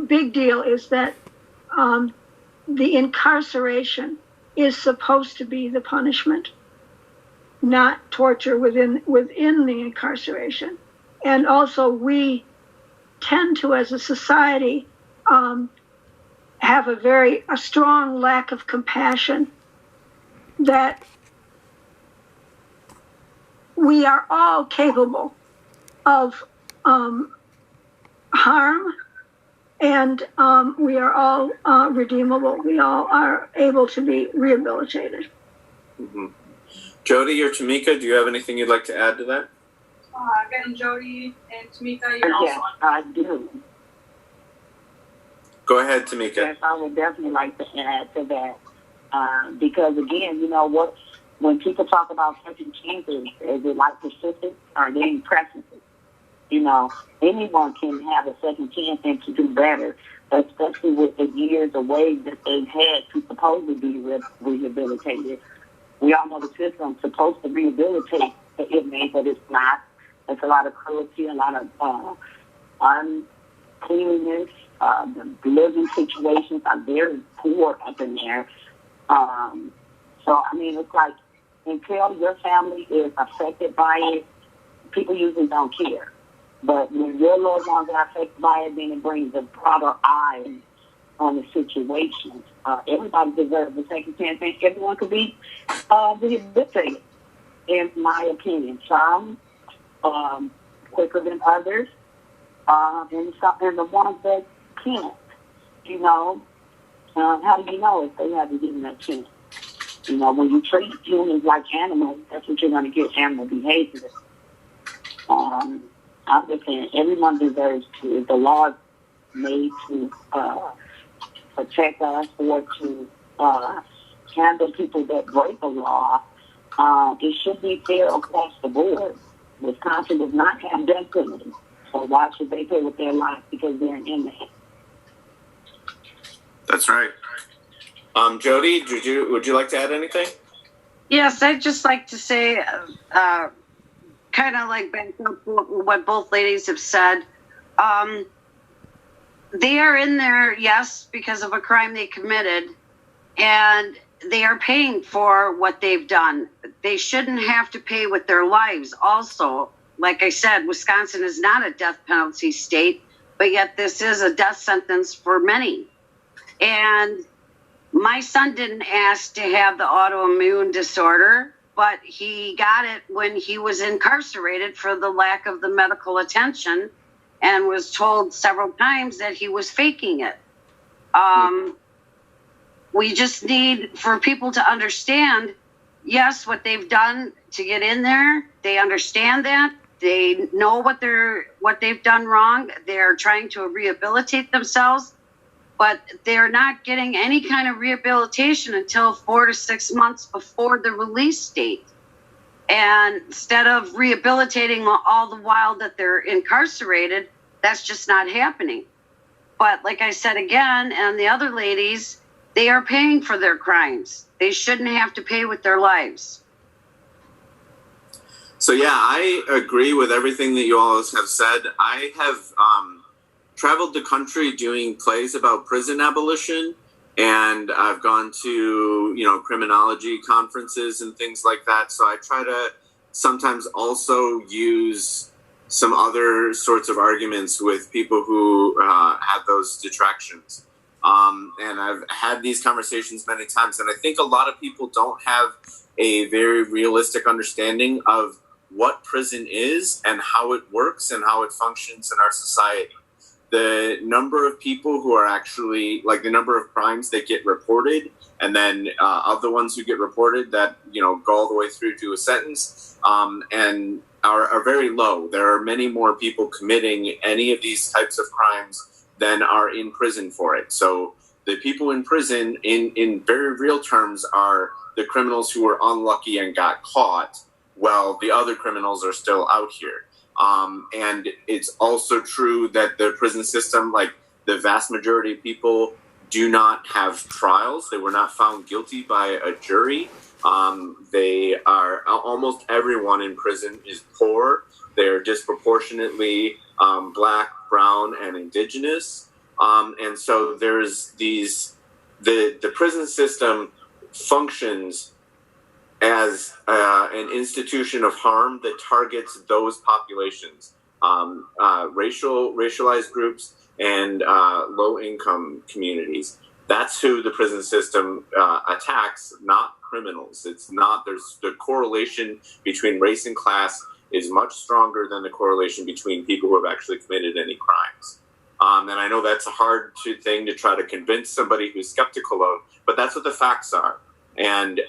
big deal is that the incarceration is supposed to be the punishment, not torture within the incarceration. And also, we tend to, as a society, have a strong lack of compassion, that we are all capable of harm, and we are all redeemable. We all are able to be rehabilitated. Mm-hmm. Jody or Tamika, do you have anything you'd like to add to that? Again, Jody and Tamika, you're also on. I do. Go ahead, Tamika. Yes, I would definitely like to add to that. Because again, you know what, when people talk about second chances, is it like persistence or they preferences? You know, anyone can have a second chance and to do better, especially with the years away that they've had to supposedly be rehabilitated. We all know the system's supposed to rehabilitate the inmate, but it's not. There's a lot of cruelty, a lot of uncleanliness. The living situations are very poor up in there. So, I mean, it's like, until your family is affected by it, people usually don't care. But when your loved ones are affected by it, then it brings a broader eye on the situation. Everybody deserves a second chance, and everyone could be rehabilitated, in my opinion. Some quicker than others, and the ones that can't, you know, how do you know if they haven't given that chance? You know, when you treat humans like animals, that's what you're going to get, animal behavior. I'm just saying, everyone deserves to, if the law is made to protect us or to handle people that break the law, it should be fair across the board. Wisconsin does not have death penalty, so why should they pay with their life because they're an inmate? That's right. Jody, would you like to add anything? Yes, I'd just like to say, kind of like what both ladies have said. They are in there, yes, because of a crime they committed, and they are paying for what they've done. They shouldn't have to pay with their lives. Also, like I said, Wisconsin is not a death penalty state, but yet this is a death sentence for many. And my son didn't ask to have the autoimmune disorder, but he got it when he was incarcerated for the lack of the medical attention and was told several times that he was faking it. We just need for people to understand, yes, what they've done to get in there. They understand that. They know what they've done wrong. They're trying to rehabilitate themselves, but they're not getting any kind of rehabilitation until 4 to 6 months before the release date. And instead of rehabilitating all the while that they're incarcerated, that's just not happening. But like I said again, and the other ladies, they are paying for their crimes. They shouldn't have to pay with their lives. So yeah, I agree with everything that you all have said. I have traveled the country doing plays about prison abolition, and I've gone to, criminology conferences and things like that. So I try to sometimes also use some other sorts of arguments with people who have those detractions. And I've had these conversations many times, and I think a lot of people don't have a very realistic understanding of what prison is and how it works and how it functions in our society. The number of people who are actually, like the number of crimes that get reported, and then of the ones who get reported that, go all the way through to a sentence, and are very low. There are many more people committing any of these types of crimes than are in prison for it. So the people in prison, in very real terms, are the criminals who were unlucky and got caught, while the other criminals are still out here. And it's also true that the prison system, like the vast majority of people, do not have trials. They were not found guilty by a jury. They are, almost everyone in prison is poor. They're disproportionately Black, brown, and indigenous. And so there's the prison system functions as an institution of harm that targets those populations, racialized groups and low-income communities. That's who the prison system attacks, not criminals. It's not. There's the correlation between race and class is much stronger than the correlation between people who have actually committed any crimes. And I know that's a hard thing to try to convince somebody who's skeptical of, but that's what the facts are. And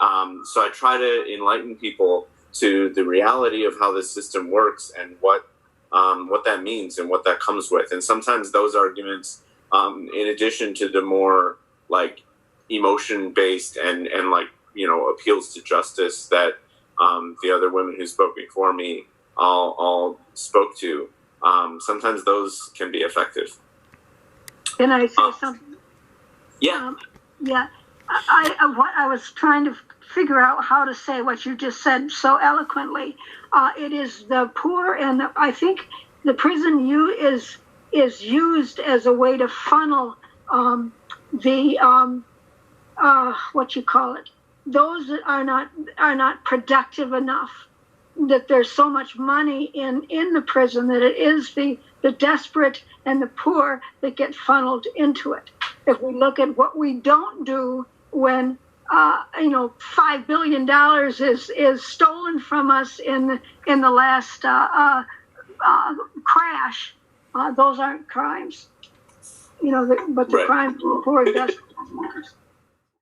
so I try to enlighten people to the reality of how this system works and what that means and what that comes with. And sometimes those arguments, in addition to the more like emotion-based and like, appeals to justice that the other women who spoke before me all spoke to, sometimes those can be effective. Can I say something? Yeah. Yeah. I was trying to figure out how to say what you just said so eloquently. It is the poor, and I think the prison is used as a way to funnel those that are not productive enough. That there's so much money in the prison that it is the desperate and the poor that get funneled into it. If we look at what we don't do when $5 billion is stolen from us in the last crash, those aren't crimes. But the right. crimes of the poor and desperate.